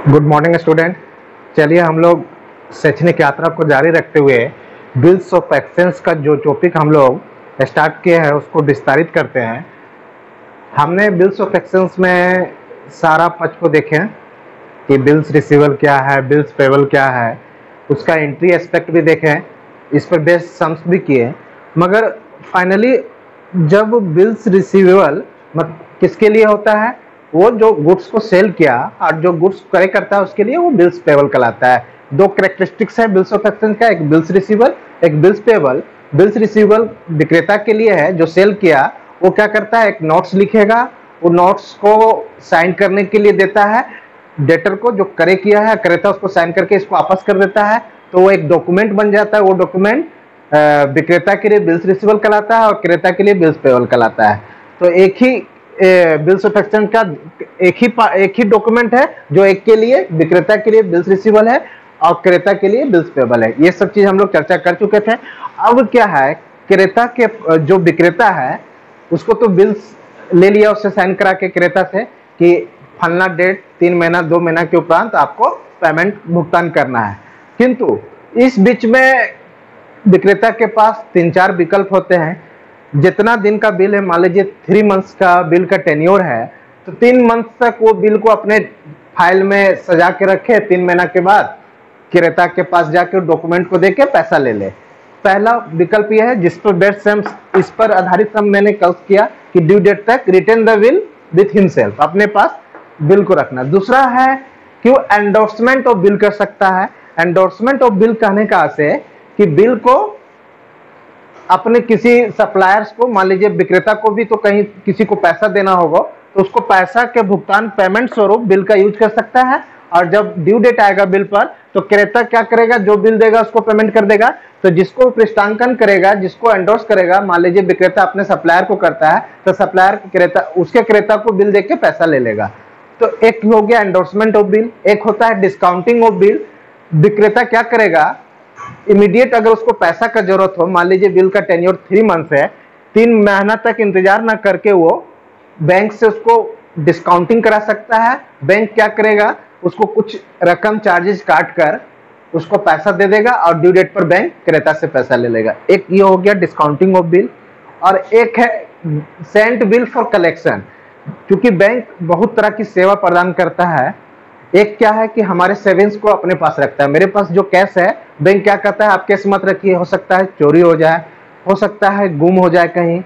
Good morning student. चलिए हम लोग शैक्षणिक यात्रा को जारी रखते हुए बिल्स ऑफ एक्सचेंज का जो टॉपिक हम लोग स्टार्ट किया है उसको विस्तारित करते हैं। हमने बिल्स ऑफ एक्सचेंज में सारा पक्ष को देखें कि बिल्स रिसीवेबल क्या है, बिल्स पेबल क्या है, उसका एंट्री एस्पेक्ट भी देखें, इस पर बेस्ड सम्स भी किए। मगर फाइनली जब बिल्स रिसीवेबल किसके लिए होता है, वो जो गुड्स को सेल किया और जो गुड्स क्रय करता है उसके लिए वो बिल्स पेबल कहलाता है। दो कैरेक्टरिस्टिक्स है बिल्स ऑफ एक्सचेंज का, एक बिल्स रिसीवेबल, एक बिल्स पेबल। बिल्स रिसीवेबल विक्रेता के लिए है, जो सेल किया वो क्या करता है, एक नोट्स लिखेगा, वो नोट्स को साइन करने के लिए देता है डेटर को, जो क्रय किया है क्रेता उसको साइन करके इसको वापस कर देता है, तो वो एक डॉक्यूमेंट बन जाता है। वो डॉक्यूमेंट विक्रेता के लिए बिल्स रिसीवेबल कहलाता है और क्रेता के लिए बिल्स पेबल कहलाता है। तो एक ही बिल्स ऑफ एक्सचेंज का एक ही डॉक्यूमेंट है जो एक के लिए विक्रेता के लिए बिल्स रिसीवेबल है और क्रेता के लिए बिल्स पेबल है। ये सब चीज हम लोग चर्चा कर चुके थे। अब क्या है, क्रेता के जो विक्रेता है उसको तो बिल्स ले लिया उससे साइन करा के क्रेता से कि फलना डेट 3 महीना 2 महीना के उपरांत आपको पेमेंट भुगतान करना है। किंतु इस बीच में विक्रेता के पास 3-4 विकल्प होते हैं। जितना दिन का बिल है, मान लीजिए 3 मंथ्स का बिल का टेन्योर है, तो 3 मंथ तक वो बिल को अपने फाइल में सजा के रखे। 3 महीना के बाद क्रेता के पास जाके डॉक्यूमेंट को देके पैसा ले ले। पहला विकल्प यह है जिस पर बेस्ट सम, इस पर आधारित सम मैंने कल किया कि ड्यू डेट तक return the bill with himself, अपने पास बिल को रखना। दूसरा है कि वो एंडोर्समेंट ऑफ बिल कर सकता है। एंडोर्समेंट ऑफ बिल कहने का अर्थ है कि बिल को अपने किसी सप्लायर्स को, मान लीजिए विक्रेता को भी तो कहीं किसी को पैसा देना होगा, तो उसको पैसा के भुगतान पेमेंट स्वरूप बिल का यूज कर सकता है। और जब ड्यू डेट आएगा बिल पर, तो क्रेता क्या करेगा, जो बिल देगा उसको पेमेंट कर देगा। तो जिसको पृष्ठांकन करेगा, जिसको एंडोर्स करेगा, मान लीजिए विक्रेता अपने सप्लायर को करता है, तो सप्लायर क्रेता उसके क्रेता को बिल देके पैसा ले लेगा। तो एक हो गया एंडोर्समेंट ऑफ बिल। एक होता है डिस्काउंटिंग ऑफ बिल। विक्रेता क्या करेगा, इमीडिएट अगर उसको पैसा का जरूरत हो, मान लीजिए बिल का टेन्योर 3 मंथ है, 3 महीना तक इंतजार ना करके वो बैंक से उसको डिस्काउंटिंग करा सकता है। बैंक क्या करेगा, उसको कुछ रकम चार्जेस काट कर उसको पैसा दे देगा और ड्यू डेट पर बैंक क्रेता से पैसा ले लेगा। एक ये हो गया डिस्काउंटिंग ऑफ बिल। और एक है सेंट बिल फॉर कलेक्शन। क्योंकि बैंक बहुत तरह की सेवा प्रदान करता है। एक क्या है कि हमारे सेविंग्स को अपने पास रखता है। मेरे पास जो कैश है, बैंक क्या कहता है, आप कैश मत रखिए, हो सकता है चोरी हो जाए, हो सकता है गुम हो जाए कहीं।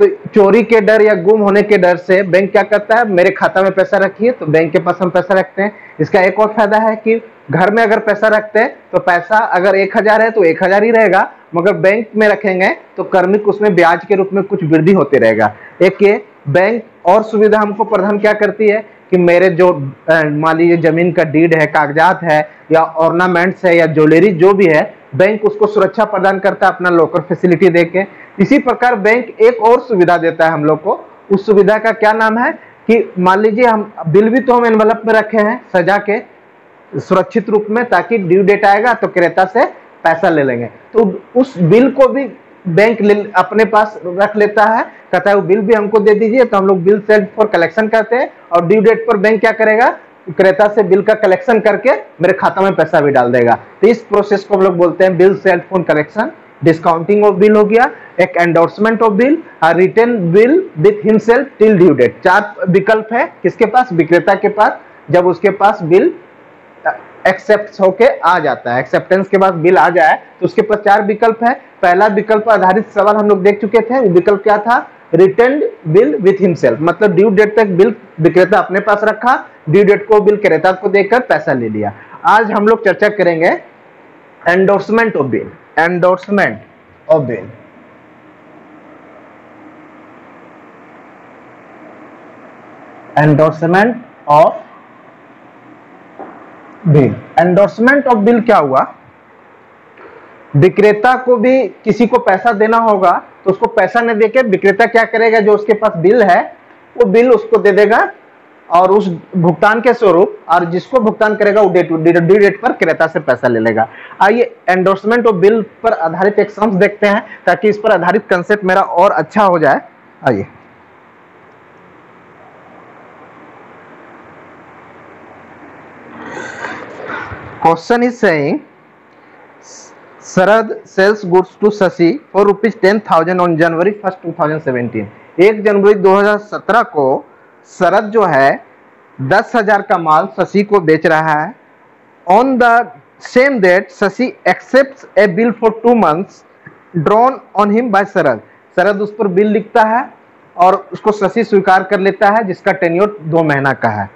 तो चोरी के डर या गुम होने के डर से बैंक क्या करता है, मेरे खाता में पैसा रखिए। तो बैंक के पास हम पैसा रखते हैं। इसका एक और फायदा है कि घर में अगर पैसा रखते हैं तो पैसा अगर 1000 है तो 1000 ही रहेगा, मगर बैंक में रखेंगे तो क्रमिक उसमें ब्याज के रूप में कुछ वृद्धि होती रहेगा। एक ये बैंक और सुविधा हमको प्रदान क्या करती है कि मेरे जो मान लीजिए जमीन का डीड है, कागजात है या ऑर्नामेंट्स है या ज्वेलरी जो भी है, बैंक उसको सुरक्षा प्रदान करता है अपना लॉकर फैसिलिटी देके। इसी प्रकार बैंक एक और सुविधा देता है हम लोग को। उस सुविधा का क्या नाम है कि मान लीजिए हम बिल भी तो हम एनवलप में रखे हैं सजा के सुरक्षित रूप में, ताकि ड्यू डेट आएगा तो क्रेता से पैसा ले लेंगे। तो उस बिल को भी बैंक अपने पास रख लेता है, कहता है वो बिल भी हमको दे दीजिए। तो हम लोग बिल सेल्ड फॉर कलेक्शन करते हैं और ड्यू डेट पर बैंक क्या करेगा, क्रेता से बिल का कलेक्शन करके मेरे खाता में पैसा भी डाल देगा। तो इस प्रोसेस को हम लोग बोलते हैं bill sold for collection. Discounting of bill हो गया, एक endorsement of bill, return bill with himself till due date. 4 विकल्प है किसके पास, विक्रेता के पास, जब उसके पास बिल एक्सेप्ट होके आ जाता है, एक्सेप्टेंस के बाद बिल आ जाए तो उसके पास 4 विकल्प है। पहला विकल्प आधारित सवाल हम लोग देख चुके थे। वो विकल्प क्या था, रिटर्न बिल विथ हिमसेल्फ, मतलब ड्यू डेट तक बिल विक्रेता अपने पास रखा, ड्यू डेट को बिल क्रेता को देकर पैसा ले लिया। आज हम लोग चर्चा करेंगे endorsement of bill. Endorsement of bill, endorsement of bill. Endorsement of bill क्या हुआ, विक्रेता को भी किसी को पैसा देना होगा तो उसको पैसा न देके विक्रेता क्या करेगा, जो उसके पास बिल है वो बिल उसको दे देगा और उस भुगतान के स्वरूप, और जिसको भुगतान करेगा वो ड्यू डेट पर क्रेता से पैसा ले लेगा। आइए एंडोर्समेंट ऑफ बिल पर आधारित एक सम्स देखते हैं ताकि इस पर आधारित कंसेप्ट मेरा और अच्छा हो जाए। आइए question is saying Sharad sells goods to Shashi for ₹10,000 on January 1, 2017। 1 जनवरी 2017 को शरद जो है 10,000 का माल शशि को बेच रहा है। On the same date Shashi accepts a bill for 2 months drawn on him by Sharad. Sharad उस पर बिल लिखता है और उसको शशि स्वीकार कर लेता है, जिसका टेन्योर 2 महीना का है।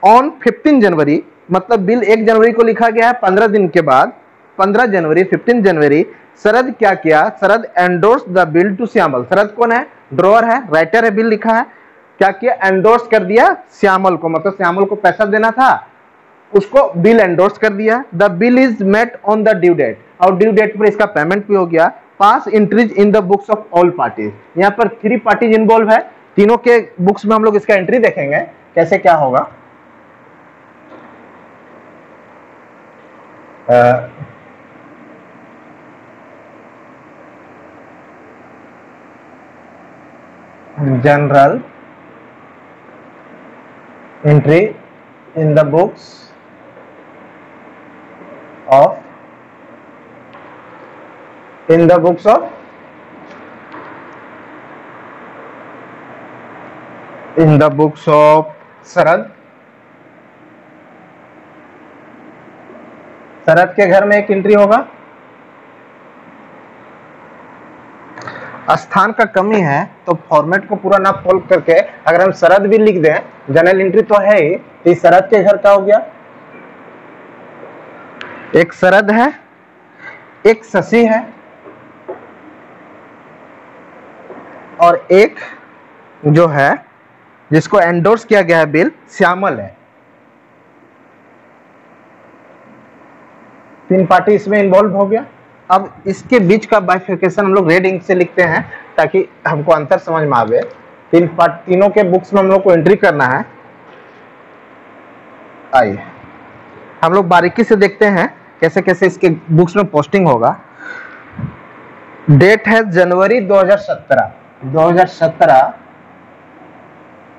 ऑन 15 जनवरी, मतलब बिल 1 जनवरी को लिखा गया है, 15 दिन के बाद 15 जनवरी 15 जनवरी शरद क्या किया, Sharad endorse the bill to Shyamal. Sharad कौन है? ड्रॉअर है, राइटर है, बिल लिखा है। क्या किया? एंडोर्स कर दिया श्यामल को, मतलब श्यामल को पैसा देना था, उसको बिल एंडोर्स कर दिया। The bill is met on the due date, और ड्यू डेट पर इसका पेमेंट भी हो गया। Pass entries in the books of all parties, यहाँ पर 3 पार्टीज इन्वॉल्व है, तीनों के बुक्स में हम लोग इसका एंट्री देखेंगे कैसे क्या होगा। General entry in the books of Sharad. Sharad के घर में एक एंट्री होगा। स्थान का कमी है तो फॉर्मेट को पूरा ना फॉलो करके अगर हम शरद भी लिख दें, जनरल एंट्री तो है ही, तो शरद के घर का हो गया। एक शरद है, एक शशि है, और एक जो है जिसको एंडोर्स किया गया है बिल, श्यामल है। 3 पार्टी इसमें इन्वॉल्व हो गया। अब इसके बीच का बाइफिकेशन हम लोग रेड इंक से लिखते हैं ताकि हमको अंतर समझ में आवे। तीनों के बुक्स में हम लोग को एंट्री करना है। आइए हम लोग बारीकी से देखते हैं कैसे कैसे इसके बुक्स में पोस्टिंग होगा। डेट है जनवरी 2017।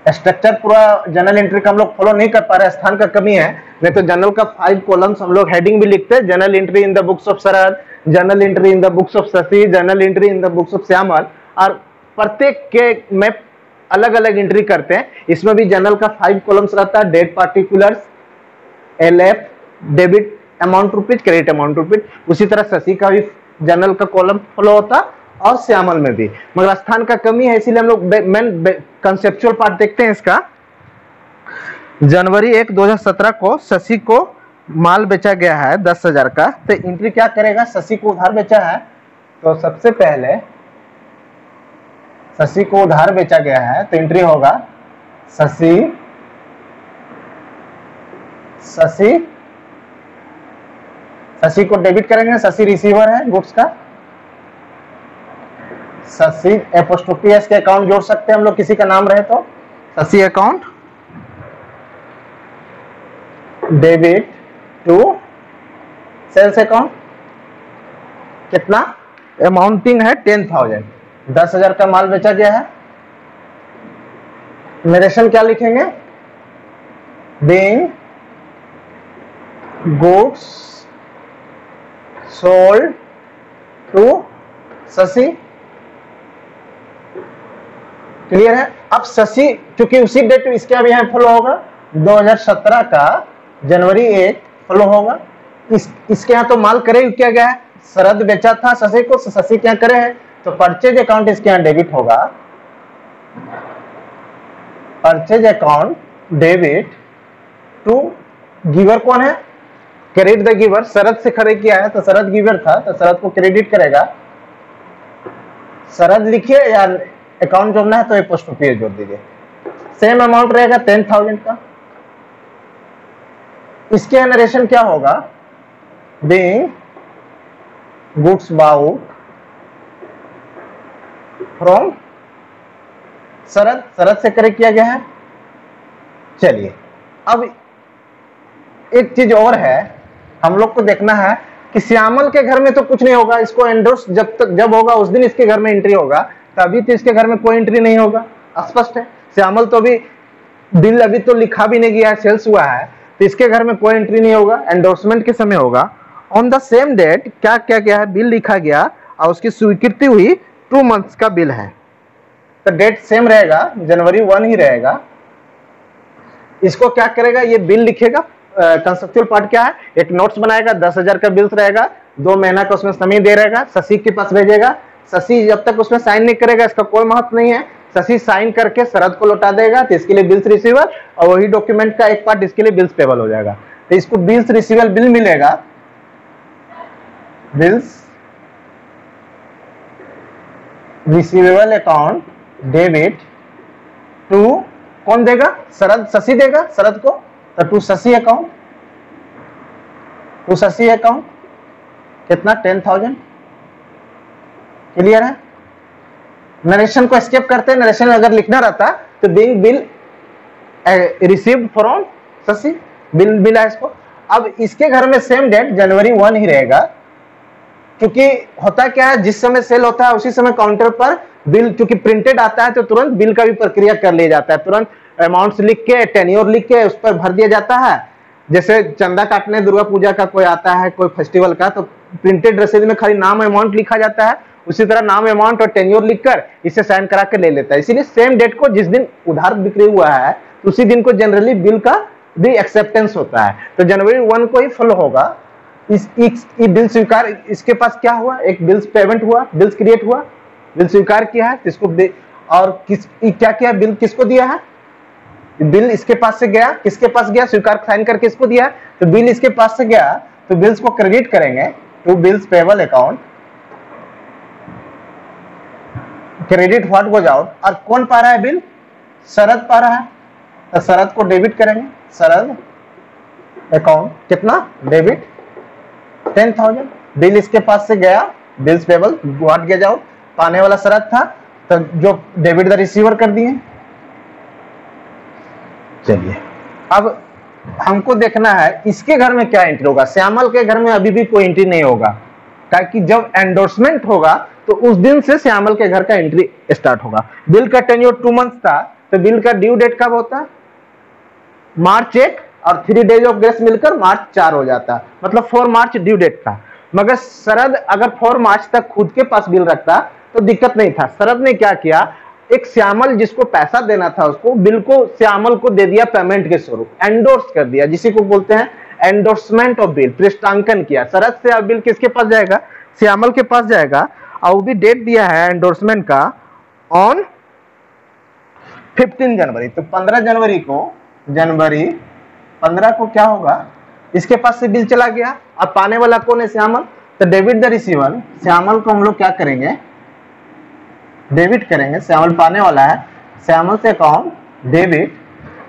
स्ट्रक्चर पूरा जनरल एंट्री का हम लोग फॉलो नहीं कर पा रहे, स्थान का कमी है, नहीं तो जनरल का 5 कॉलम्स हम लोग हेडिंग भी लिखते हैं। General entry in the books of Sharad, general entry in the books of Shashi, general entry in the books of Shyamal, और प्रत्येक के में अलग अलग एंट्री करते हैं। इसमें भी जनरल का 5 कॉलम्स रहता है, date particulars, LF, debit amount rupees, credit amount rupees. उसी तरह शशि का भी जनरल का कॉलम फॉलो होता और श्यामल में भी, मगर स्थान का कमी है, इसीलिए हम लोग मेन कंसेप्चुअल पार्ट देखते हैं इसका। जनवरी 1, 2017 को शशि को माल बेचा गया है 10,000 का, तो एंट्री क्या करेगा? शशि को उधार बेचा है, तो सबसे पहले शशि को उधार बेचा गया है तो एंट्री होगा शशि को डेबिट करेंगे। शशि रिसीवर है गुड्स का, शशि एपोस्ट्रोफी एस के अकाउंट जोड़ सकते हैं हम लोग, किसी का नाम रहे तो Shashi account, debit to sales account. कितना अमाउंटिंग है? 10,000। 10,000 का माल बेचा गया है। नरेशन क्या लिखेंगे? Being goods sold to Shashi. Clear है? अब शशि चूंकि उसी डेट इसके अब यहाँ फॉलो होगा, 2017 का जनवरी 1 फॉलो होगा। इसके यहाँ तो माल करे क्या गया है? शरद बेचा था शशि को, शशि क्या करे है तो परचेज अकाउंट इसके यहाँ डेबिट होगा। Purchase account debit to giver कौन है? Credit the giver. शरद से खरीद किया है तो शरद गिवर था तो शरद को क्रेडिट करेगा। शरद लिखिए या अकाउंट जोड़ना है तो एपोस्ट्रोफी जोड़ दीजिए। सेम अमाउंट रहेगा 10,000 का। इसके नरेशन क्या होगा? बीइंग गुड्स बाउट फ्रॉम शरद। शरद से करेक्ट किया गया है। चलिए अब एक चीज और है, हम लोग को देखना है कि श्यामल के घर में तो कुछ नहीं होगा, इसको एंडोर्स जब होगा उस दिन इसके घर में एंट्री होगा, तभी तो इसके घर में कोई एंट्री नहीं होगा। स्पष्ट है। श्यामल तो भी बिल अभी तो लिखा भी नहीं गया है, सेल्स हुआ है, तो इसके घर में कोई एंट्री नहीं होगा, एंडोर्समेंट के समय होगा। ऑन द सेम डेट क्या क्या क्या है, बिल लिखा गया और उसकी स्वीकृति हुई 2 मंथ्स का बिल है, तो डेट सेम रहेगा, जनवरी 1 ही रहेगा। इसको क्या करेगा, ये बिल लिखेगा। कंसेप्चुअल पार्ट क्या है, एक नोट्स बनाएगा, 10,000 का बिल्स रहेगा, 2 महीना का उसमें समय दे रहेगा, शशि के पास भेजेगा। शशि जब तक उसमें साइन नहीं करेगा इसका कोई महत्व नहीं है। शशि साइन करके शरद को लौटा देगा, तो इसके लिए बिल्स रिसीवर, और वही डॉक्यूमेंट का एक पार्ट इसके लिए बिल्स पेबल हो जाएगा। तो इसको बिल्स रिसीवेबल बिल मिलेगा, bills receivable account debit to, कौन देगा, शरद, शशि देगा शरद को, तो to Shashi account, to Shashi account कितना, 10,000। क्लियर है। नरेशन को स्किप करते हैं, नरेशन में अगर लिखना रहता तो being bill received from Shashi, bill मिला इसको। अब इसके घर में सेम डेट जनवरी 1 ही रहेगा, क्योंकि होता क्या है, जिस समय सेल होता है उसी समय काउंटर पर बिल, क्योंकि प्रिंटेड आता है तो तुरंत बिल का भी प्रक्रिया कर लिया जाता है, तुरंत अमाउंट्स लिख के, टेन्योर लिख के उस पर भर दिया जाता है। जैसे चंदा काटने दुर्गा पूजा का कोई आता है, कोई फेस्टिवल का, तो प्रिंटेड रसीद में खाली नाम अमाउंट लिखा जाता है, उसी तरह नाम अमाउंट और टेन्योर लिखकर इसे साइन करा के ले लेता है। इसीलिए सेम डेट को, जिस दिन उधार बिक्री हुआ है उसी दिन को जनरली बिल का भी एक्सेप्टेंस होता है, तो जनवरी 1 को ही फॉलो होगा। इस बिल स्वीकार, इसके पास क्या हुआ, एक बिल्स पेमेंट हुआ, बिल्स क्रिएट हुआ, बिल स्वीकार किया है, इसको और क्या किया, बिल किसको दिया है, बिल इसके पास से गया, किसके पास गया, स्वीकार साइन करके इसको दिया, तो बिल इसके पास से गया, तो बिल्स को क्रेडिट करेंगे to bills payable account, credit what goes out. और कौन पा रहा है बिल, शरद पा रहा है, तो शरद को डेबिट करेंगे, शरद अकाउंट कितना, डेबिट 10,000। बिल इसके पास से गया, bills payable what goes out, पाने वाला शरद था, तो जो डेबिट द रिसीवर कर दिए। चलिए अब हमको देखना है इसके घर में क्या एंट्री होगा। श्यामल के घर में अभी भी कोई एंट्री नहीं होगा, ताकि जब एंडोर्समेंट होगा तो उस दिन से श्यामल के घर का एंट्री स्टार्ट होगा। बिल का टेन्योर 2 मंथ था, तो बिल का ड्यू डेट कब होता, मार्च 1, और 3 डेज ऑफ ग्रेस मिलकर मार्च 4 हो जाता, मतलब 4 मार्च ड्यू डेट था। मगर शरद अगर 4 मार्च तक खुद के पास बिल रखता तो दिक्कत नहीं था। शरद ने क्या किया, एक श्यामल जिसको पैसा देना था उसको, बिल को श्यामल को दे दिया पेमेंट के स्वरूप, एंडोर्स कर दिया, जिसी को बोलते हैं एंडोर्समेंट ऑफ बिल, पृष्ठांकन किया। शरद से अब बिल किसके पास जाएगा, श्यामल के पास जाएगा, और भी डेट दिया है एंडोर्समेंट का ऑन 15 जनवरी। तो 15 जनवरी को, जनवरी 15 को क्या होगा, इसके पास से बिल चला गया। अब पाने वाला कौन है, श्यामल, तो डेबिट द रिसीवर, श्यामल को हम लोग क्या करेंगे, डेबिट करेंगे, श्यामल पाने वाला है, श्यामल से अकाउंट डेबिट,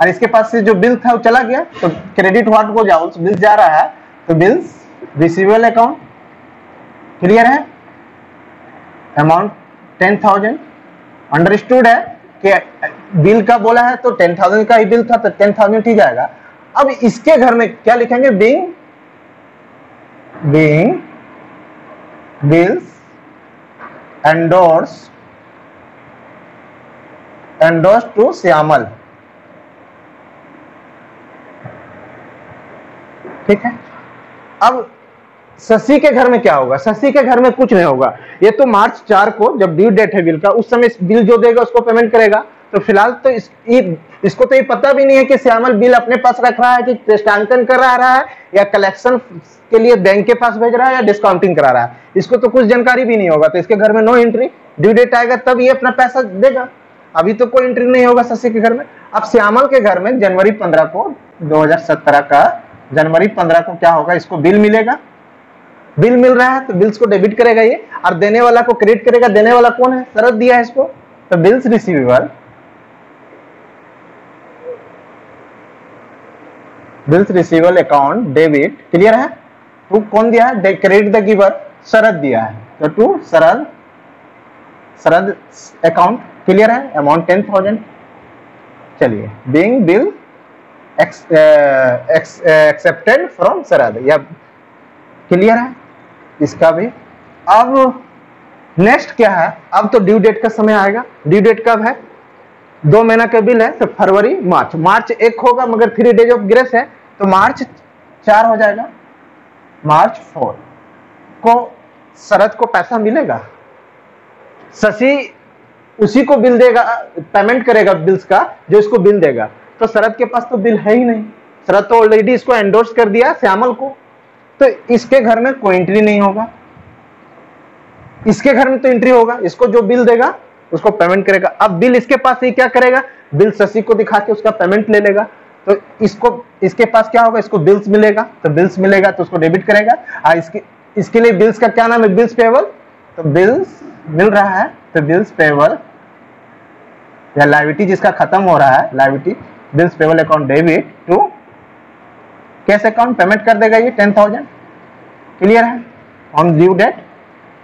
और इसके पास से जो बिल था वो चला गया, तो credit what goes out, bill जा रहा है, तो बिल्स रिसीवेबल अकाउंट। क्लियर है, अमाउंट 10,000। अंडरस्टूड है कि बिल का बोला है तो 10,000 का ही बिल था, तो 10,000 ही जाएगा। अब इसके घर में क्या लिखेंगे, being bills endorse to Shyamal. ठीक है। अब शशि के घर में क्या होगा, शशि के घर में कुछ नहीं होगा। ये तो मार्च 4 को जब ड्यू डेट है बिल का, उस समय बिल जो देगा उसको पेमेंट करेगा। तो फिलहाल तो इसको तो ये पता भी नहीं है कि श्यामल बिल अपने पास रख रहा है कि पृष्ठांकन कर रहा है, या कलेक्शन के लिए बैंक के पास भेज रहा है, या डिस्काउंटिंग करा रहा है, इसको तो कुछ जानकारी भी नहीं होगा। तो इसके घर में नो एंट्री, ड्यू डेट आएगा तब ये अपना पैसा देगा, अभी तो कोई एंट्री नहीं होगा शशि के घर में। अब श्यामल के घर में जनवरी 15 को, 2017 का जनवरी 15 को क्या होगा, इसको बिल मिलेगा, बिल मिल रहा है तो बिल्स को डेबिट करेगा ये, और देने वाला को क्रेडिट करेगा। देने वाला कौन है, शरद दिया है इसको, तो bills receivable, bills receivable account debit. Clear है, टू कौन दिया है, क्रेडिट द गिवर, शरद दिया है, तो टू शरद अकाउंट। क्लियर है, अमाउंट 10,000। चलिए, बीइंग बिल एक्सेप्टेड फ्रॉम शरद, या क्लियर है इसका भी। अब नेक्स्ट क्या है, अब तो ड्यू डेट का समय आएगा। ड्यू डेट कब है, 2 महीना का बिल है, तो फरवरी मार्च 1 होगा, मगर 3 डेज ऑफ ग्रेस है, तो मार्च 4 हो जाएगा। मार्च 4 को शरद को पैसा मिलेगा, शशि उसी को बिल देगा, पेमेंट करेगा बिल्स का जो इसको बिल देगा। तो शरद के पास तो बिल है ही नहीं, शरद तो ऑलरेडी इसको एंडोर्स कर दिया श्यामल को, तो इसके घर में कोई एंट्री नहीं होगा। इसके घर में तो एंट्री होगा, इसको जो बिल देगा उसको पेमेंट करेगा। अब बिल इसके पास ही क्या करेगा, बिल शशि को दिखा के उसका पेमेंट ले लेगा। तो इसको इसके पास क्या होगा, इसको बिल्स मिलेगा, तो बिल्स मिलेगा तो उसको डेबिट करेगा। इसके लिए बिल्स का क्या नाम है, बिल्स पेबल। तो बिल्स मिल रहा है तो बिल्स पेबल या लायबिलिटी जिसका खत्म हो रहा है, liability bills payable account debit to cash account, payment कर देगा ये 10,000। क्लियर है। On due date,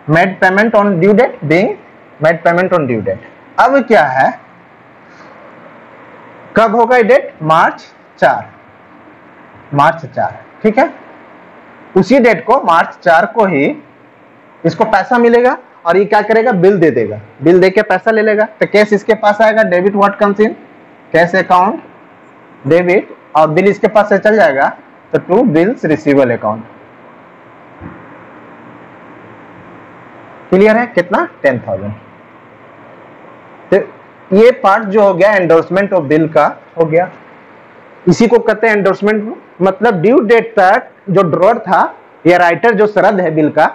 made payment on due date, being made payment on due date. अब क्या है, कब होगा ये डेट, मार्च 4, मार्च 4, ठीक है। उसी डेट को मार्च 4 को ही इसको पैसा मिलेगा और ये क्या करेगा, बिल दे देगा, बिल दे के पैसा ले लेगा। तो कैश इसके पास आएगा, debit what comes in, cash account debit, और बिल इसके पास से चल जाएगा तो to bills receivable account. Clear है, कितना, 10,000। तो ये पार्ट जो हो गया एंडोर्समेंट ऑफ बिल का हो गया। इसी को कहते हैं एंडोर्समेंट, मतलब ड्यू डेट तक जो ड्रॉर था या राइटर जो शरद है बिल का,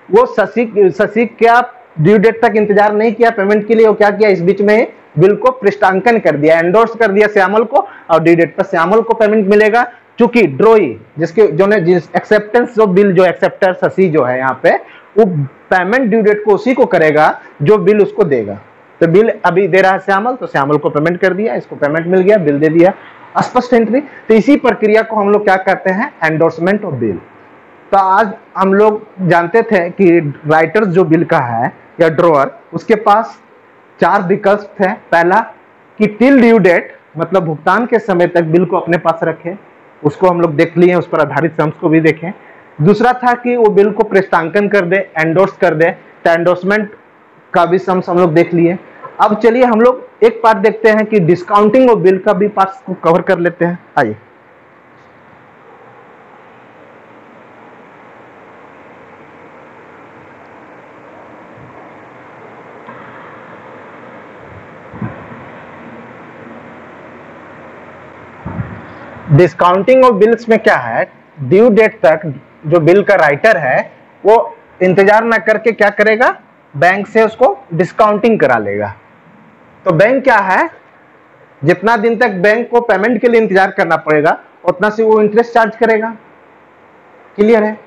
वो शशि क्या ड्यू डेट तक इंतजार नहीं किया पेमेंट के लिए, वो क्या किया, इस बीच में बिल को पृष्ठांकन कर दिया, एंडोर्स कर दिया श्यामल को, और ड्यू डेट पर श्यामल को पेमेंट मिलेगा। चूंकि ड्रोई जिसके जो ने जिस एक्सेप्टेंस ऑफ बिल, जो एक्सेप्टर शशि जो है यहाँ पे, वो पेमेंट ड्यू डेट को उसी को करेगा जो बिल उसको देगा। तो बिल अभी दे रहा है श्यामल, तो श्यामल को पेमेंट कर दिया, इसको पेमेंट मिल गया, बिल दे दिया, स्पष्ट एंट्री। तो इसी प्रक्रिया को हम लोग क्या कहते हैं, एंडोर्समेंट ऑफ बिल। तो आज हम लोग जानते थे कि राइटर्स जो बिल का है या ड्रॉअर, उसके पास 4 विकल्प थे। पहला कि टिल ड्यू डेट, मतलब भुगतान के समय तक बिल को अपने पास रखे, उसको हम लोग देख लिए, उस पर आधारित सम्स को भी देखें। दूसरा था कि वो बिल को पृष्ठांकन कर दे, एंडोर्स कर दे, तो एंडोर्समेंट का भी सम्स हम लोग देख लिए। अब चलिए हम लोग एक पार्ट देखते हैं कि डिस्काउंटिंग ऑफ बिल का भी पार्ट को कवर कर लेते हैं। आइए, डिस्काउंटिंग ऑफ बिल्स में क्या है, ड्यू डेट तक जो बिल का राइटर है वो इंतजार ना करके क्या करेगा, बैंक से उसको डिस्काउंटिंग करा लेगा। तो बैंक क्या है, जितना दिन तक बैंक को पेमेंट के लिए इंतजार करना पड़ेगा उतना से वो इंटरेस्ट चार्ज करेगा। क्लियर है,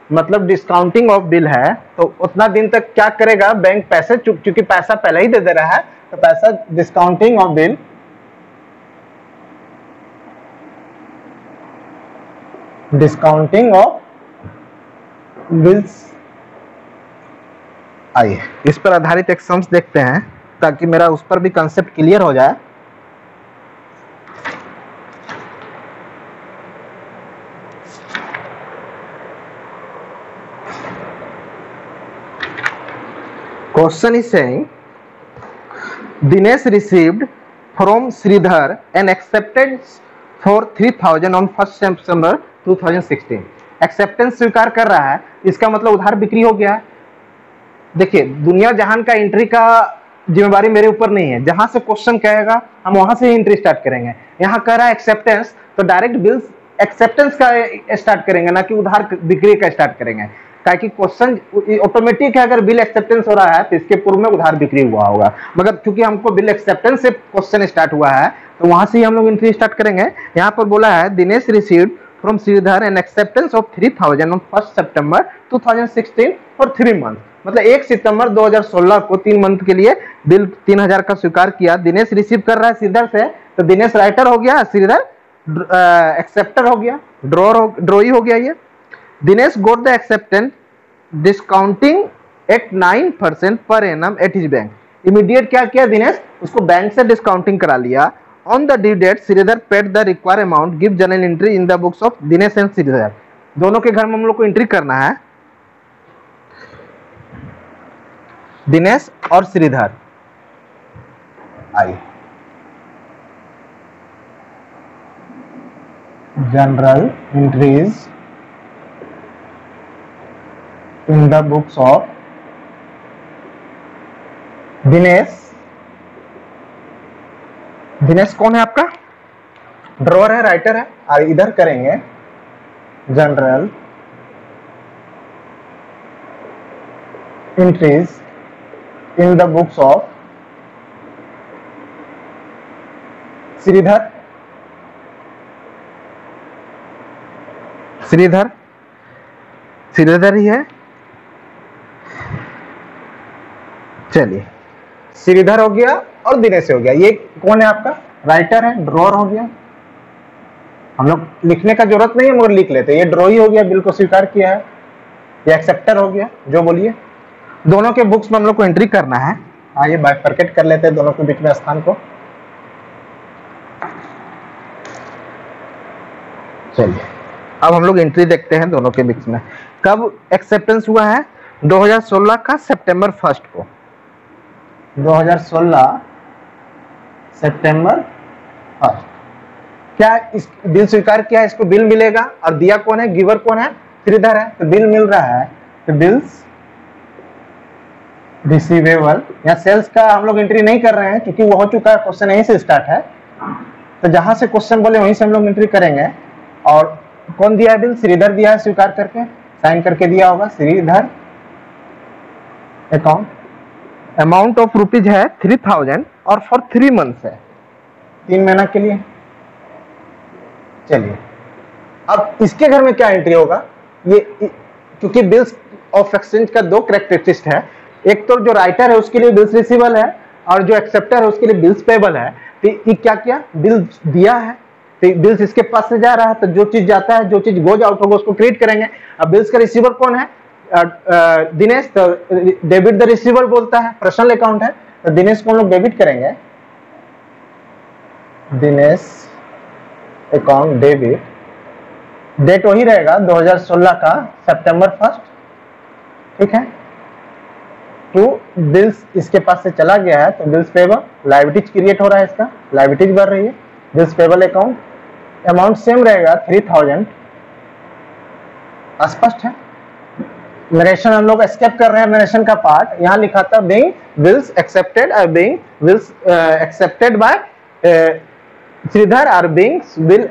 मतलब डिस्काउंटिंग ऑफ बिल है तो उतना दिन तक क्या करेगा बैंक, पैसे चूंकि पैसा पहले ही दे रहा है तो पैसा discounting of bill, discounting of bills. आइए इस पर आधारित एक सम्स देखते हैं ताकि मेरा उस पर भी कंसेप्ट क्लियर हो जाए। Question is saying Dinesh received from Shridhar an acceptance for 3,000 on 1 September 2016। Acceptance स्वीकार कर रहा है, इसका मतलब उधार बिक्री हो गया है। देखिए दुनिया जहान का एंट्री का जिम्मेवारी मेरे ऊपर नहीं है, जहां से क्वेश्चन कहेगा हम वहां से ही एंट्री स्टार्ट करेंगे। यहाँ कह रहा है एक्सेप्टेंस, तो डायरेक्ट बिल्स एक्सेप्टेंस का स्टार्ट करेंगे, ना कि उधार बिक्री का स्टार्ट करेंगे। ताकि क्वेश्चन ऑटोमेटिक है, अगर बिल एक्सेप्टेंस हो रहा है तो इसके पूर्व में उधार बिक्री हुआ होगा, मगर क्योंकि हमको बिल एक्सेप्टेंस से क्वेश्चन स्टार्ट हुआ है तो वहां से ही हम लोग एंट्री स्टार्ट करेंगे। यहाँ पर बोला है Dinesh received from Shridhar an acceptance of 3,000 on 1 September 2016 for 3 month, मतलब 1 सितंबर 2016 को 3 मंथ के लिए बिल 3,000 का स्वीकार किया। दिनेश रिसीव कर रहा है श्रीधर से, तो दिनेश राइटर हो गया, श्रीधर एक्सेप्टर हो गया, ड्रॉई हो गया। ये Dinesh got the acceptance discounting at 9% per annum at his bank. Immediate क्या किया दिनेश, उसको बैंक से डिस्काउंटिंग करा लिया। On the due date Shridhar paid the require amount, give general entry in the books of Dinesh and Shridhar. दोनों के घर में हम लोग को एंट्री करना है, दिनेश और श्रीधर। आइए general entries in the books of Dinesh. Dinesh कौन है आपका? ड्रॉअर है, राइटर है। और इधर करेंगे general entries in the books of Shridhar. Shridhar, Shridhar ही है। चलिए, श्रीधर हो गया और दिनेश हो गया। ये कौन है आपका? राइटर है, ड्रॉअर हो गया। हम लोग लिखने का जरूरत नहीं है मगर लिख लेते। ये ड्रॉ ही हो गया, बिल को स्वीकार किया है। ये एक्सेप्टर हो गया, जो बोलिए। दोनों के बुक्स में हम लोग को एंट्री करना है। आइए बाइफरकेट कर लेते हैं दोनों के बीच में स्थान को। चलिए, अब हम लोग एंट्री देखते हैं दोनों के बीच में। कब एक्सेप्टेंस हुआ है? 2016 का सितंबर 1 को। 2016 सितंबर 1। क्या इस बिल स्वीकार किया है, इसको बिल मिलेगा। और दिया कौन है? गिवर कौन है? श्रीधर है। तो बिल मिल रहा है, तो बिल्स रिसीवेबल। या सेल्स का हम लोग एंट्री नहीं कर रहे हैं क्योंकि वो हो चुका है, क्वेश्चन यहीं से स्टार्ट है। तो जहां से क्वेश्चन बोले वहीं से हम लोग एंट्री करेंगे। और कौन दिया है बिल? श्रीधर दिया है, स्वीकार करके साइन करके दिया होगा। Shridhar account amount of rupees है 3000 और फॉर 3 मंथ्स है, 3 महीना के लिए। चलिए, अब इसके घर में क्या एंट्री होगा? ये क्योंकि बिल्स ऑफ एक्सचेंज का 2 कैरेक्टरिस्टिक्स है। एक तो जो राइटर है उसके लिए बिल्स रिसीवेबल है और जो एक्सेप्टर है उसके लिए बिल्स पेबल है। तो ये क्या किया? बिल्स दिया है, तो बिल्स इसके पास से जा रहा है। तो जो चीज जाता है, जो चीज गोज आउट होगा उसको क्रिएट करेंगे। अब बिल्स का रिसीवर कौन है? दिनेश। तो डेबिट द रिसीवर बोलता है, पर्सनल अकाउंट है। तो दिनेश को हम लोग डेबिट करेंगे। दिनेश अकाउंट डेबिट, डेट वही रहेगा 2016 का सितंबर 1। ठीक है। तो बिल्स इसके पास से चला गया है, तो बिल्स पेबल, लायबिलिटीज क्रिएट हो रहा है, इसका लायबिलिटीज बढ़ रही है। Bills payable account, amount same रहेगा 3000। स्पष्ट है। नरेशन हम लोग एस्केप कर रहे हैं, नरेशन का पार्ट यहाँ लिखा था बीइंग बिल्स एक्सेप्टेड और being bills accepted by Shridhar और being bill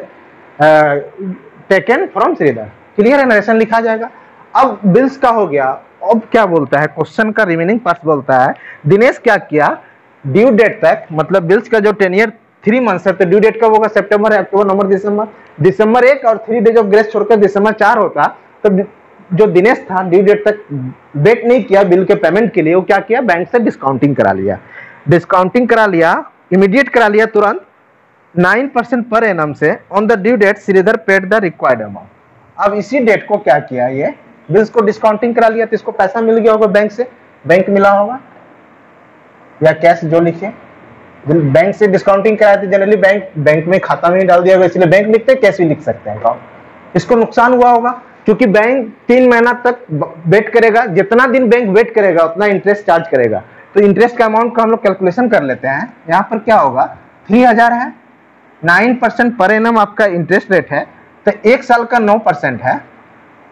taken from Shridhar. Clear है, नरेशन लिखा जाएगा। अब बिल्स का हो गया। अब क्या बोलता है क्वेश्चन का रिमेनिंग पार्ट? बोलता है दिनेश क्या किया ड्यू डेट तक, मतलब बिल्स का जो टेन्योर 3 मंथ्स है, तो ड्यू डेट कब होगा? सितंबर, अक्टूबर, नवंबर, दिसंबर। दिसंबर 1 और 3 डेज ऑफ ग्रेस छोड़कर दिसंबर 4 होता। तो जो दिनेश था ड्यू डेट तक वेट नहीं किया बिल के पेमेंट के लिए। वो क्या किया? बैंक से डिस्काउंटिंग करा लिया। डिस्काउंटिंग करा लिया, इमीडिएट करा लिया तुरंत 9% पर एनम से। On the due date Shridhar paid the required amount. अब इसी डेट को क्या किया? ये बिल्स को डिस्काउंटिंग करा लिया, तो इसको पैसा मिल गया होगा बैंक से। बैंक मिला होगा या कैश, जो लिखिए। बैंक से डिस्काउंटिंग कराया तो जनरली बैंक में खाता में डाल दिया होगा, इसलिए बैंक लिखते हैं, कैश भी लिख सकते हैं। इसको नुकसान हुआ होगा क्योंकि बैंक 3 महीना तक वेट करेगा। जितना दिन बैंक वेट करेगा उतना इंटरेस्ट चार्ज करेगा। तो इंटरेस्ट का अमाउंट का हम लोग कैलकुलेशन कर लेते हैं। यहाँ पर क्या होगा? 3000 है, 9% पर एनम आपका इंटरेस्ट रेट है, तो 1 साल का 9% है।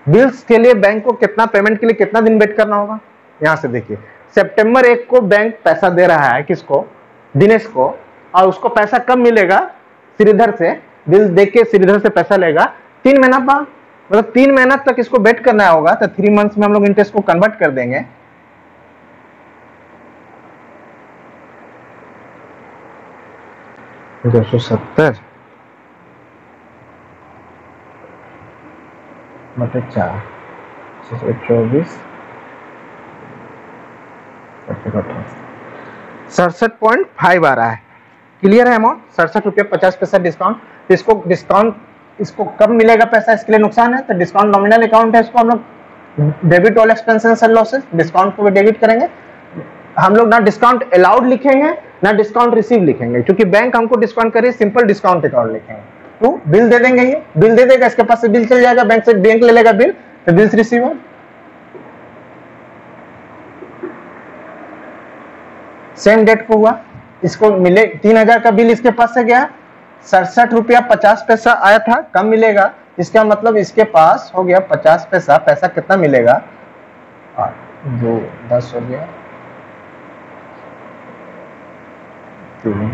बिल्स के लिए बैंक को कितना पेमेंट के लिए कितना दिन वेट करना होगा? यहाँ से देखिए, सितंबर 1 को बैंक पैसा दे रहा है, किसको? दिनेश को। और उसको पैसा कब मिलेगा? श्रीधर से। बिल देख के श्रीधर से पैसा लेगा 3 महीना बाद, मतलब 3 महीना तक इसको वेट करना होगा। तो 3 मंथ्स में हम लोग इंटरेस्ट को कन्वर्ट कर देंगे। $270 बटे 4, 24, 67.5 आ रहा है। क्लियर है अमाउंट? 67 रुपये 50% डिस्काउंट। इसको डिस्काउंट, इसको कब मिलेगा पैसा? इसके लिए नुकसान है, तो डिस्काउंट नॉमिनल अकाउंट है, इसको हम लोग debit all expenses and losses, discount को भी डेबिट करेंगे। हम लोग ना डिस्काउंट अलाउड लिखेंगे ना डिस्काउंट रिसीव लिखेंगे, क्योंकि बैंक हमको डिस्काउंट करिए, सिंपल डिस्काउंट अकाउंट लिखेंगे। तो बिल दे देंगे, ये बिल दे देगा, इसके पास से बिल चल जाएगा, बैंक से बैंक ले लेगा बिल, तो बिल्स रिसीवर। सेम डेट को हुआ, इसको मिले 3000 का बिल इसके पास से गया, ₹67.50 आया था, कम मिलेगा। इसका मतलब इसके पास हो गया 50 पैसा। पैसा कितना मिलेगा? 2 10 हो गया 3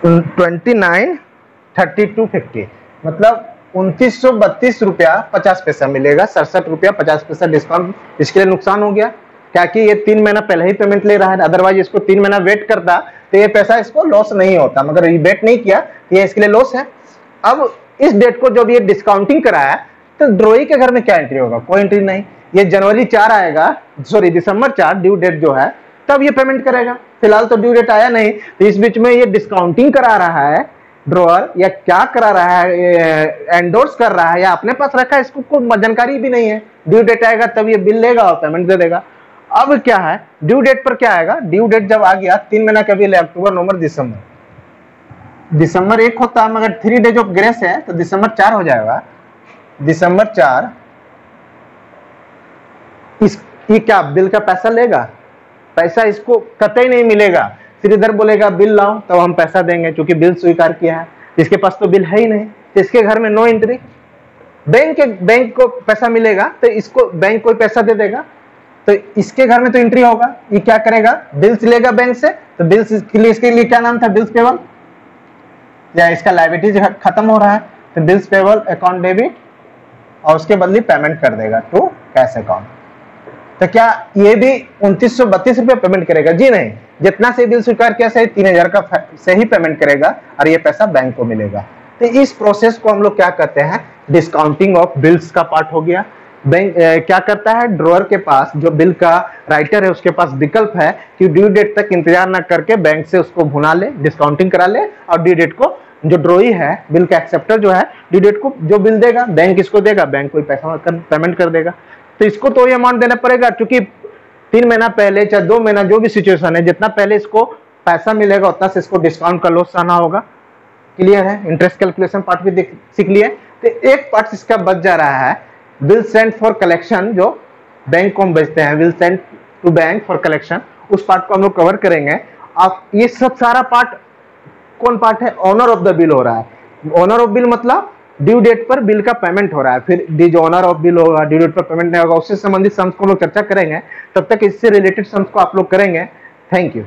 293250, मतलब 2932.50 मिलेगा। ₹67.50 डिस्काउंट। इसके लिए नुकसान हो गया क्या कि ये 3 महीना पहले ही पेमेंट ले रहा है, अदरवाइज इसको 3 महीना वेट करता तो ये पैसा इसको लॉस नहीं होता, मगर ये वेट नहीं किया, ये इसके लिए लॉस है। अब इस डेट को जब ये डिस्काउंटिंग कराया तो ड्रॉई के घर में क्या एंट्री होगा? कोई एंट्री नहीं। ये जनवरी 4 आएगा, सॉरी दिसंबर 4 ड्यू डेट जो है, तब ये पेमेंट करेगा। फिलहाल तो ड्यू डेट आया नहीं, तो इस बीच में ये डिस्काउंटिंग करा रहा है ड्रॉअर, या क्या करा रहा है, एंडोर्स कर रहा है या अपने पास रखा है, इसको कोई जानकारी भी नहीं है। ड्यू डेट आएगा तब ये बिल लेगा और पेमेंट दे देगा। अब क्या है, ड्यू डेट पर क्या आएगा? ड्यू डेट जब आ गया, 3 महीना का बिल है, अक्टूबर नवंबर दिसंबर। दिसंबर 1 होता है, मगर 3 डेज ऑफ ग्रेस है तो दिसंबर 4 हो जाएगा। दिसंबर 4 ये क्या बिल का पैसा लेगा? पैसा इसको कतई नहीं मिलेगा। फिर इधर बोलेगा बिल लाओ तब हम पैसा देंगे, क्योंकि बिल स्वीकार किया है। इसके पास तो बिल है ही नहीं, तो इसके घर में नो एंट्री। बैंक को पैसा मिलेगा तो इसको बैंक कोई पैसा दे देगा, तो इसके घर में तो एंट्री होगा। ये क्या करेगा? बिल्स लेगा बैंक से, तो बिल्स इसके लिए क्या नाम था? बिल्स पेबल, या इसका लायबिलिटी खत्म हो रहा है तो बिल्स पेबल अकाउंट डेबिट, और उसके बदले पेमेंट कर देगा टू कैश अकाउंट। तो क्या ये भी 2932 रुपये पेमेंट करेगा? जी नहीं, जितना से बिल स्वीकार किया सही 3000 का से ही पेमेंट करेगा और ये पैसा बैंक को मिलेगा। तो इस प्रोसेस को हम लोग क्या कहते हैं? डिस्काउंटिंग ऑफ बिल्स का पार्ट हो गया। बैंक क्या करता है? ड्रॉअर के पास जो बिल का राइटर है उसके पास विकल्प है कि ड्यू डेट तक इंतजार ना करके बैंक से उसको भुना ले, डिस्काउंटिंग करा ले, और ड्यू डेट को जो ड्रॉई है, बिल का एक्सेप्टर जो है, ड्यू डेट को जो बिल देगा बैंक इसको देगा, बैंक कोई पैसा पेमेंट कर देगा। तो इसको तो ये अमाउंट देना पड़ेगा, क्योंकि 3 महीना पहले चाहे 2 महीना जो भी सिचुएशन है, जितना पहले इसको पैसा मिलेगा उतना से इसको डिस्काउंट का लॉस आना होगा। क्लियर है? इंटरेस्ट कैलकुलेशन पार्ट भी सीख लिए। तो एक पार्ट इसका बच जा रहा है, बिल सेंट फॉर कलेक्शन, जो बैंक को हम भेजते हैं, bill sent to bank for collection, उस पार्ट को हम लोग कवर करेंगे। अब ये सब सारा पार्ट कौन पार्ट है? ऑनर ऑफ द बिल हो रहा है। ऑनर ऑफ बिल मतलब ड्यू डेट पर बिल का पेमेंट हो रहा है। फिर जो ऑनर ऑफ बिल होगा, ड्यू डेट पर पेमेंट नहीं होगा, उससे संबंधित सम्स को हम लोग चर्चा करेंगे। तब तक इससे रिलेटेड सम्स को आप लोग करेंगे। Thank you.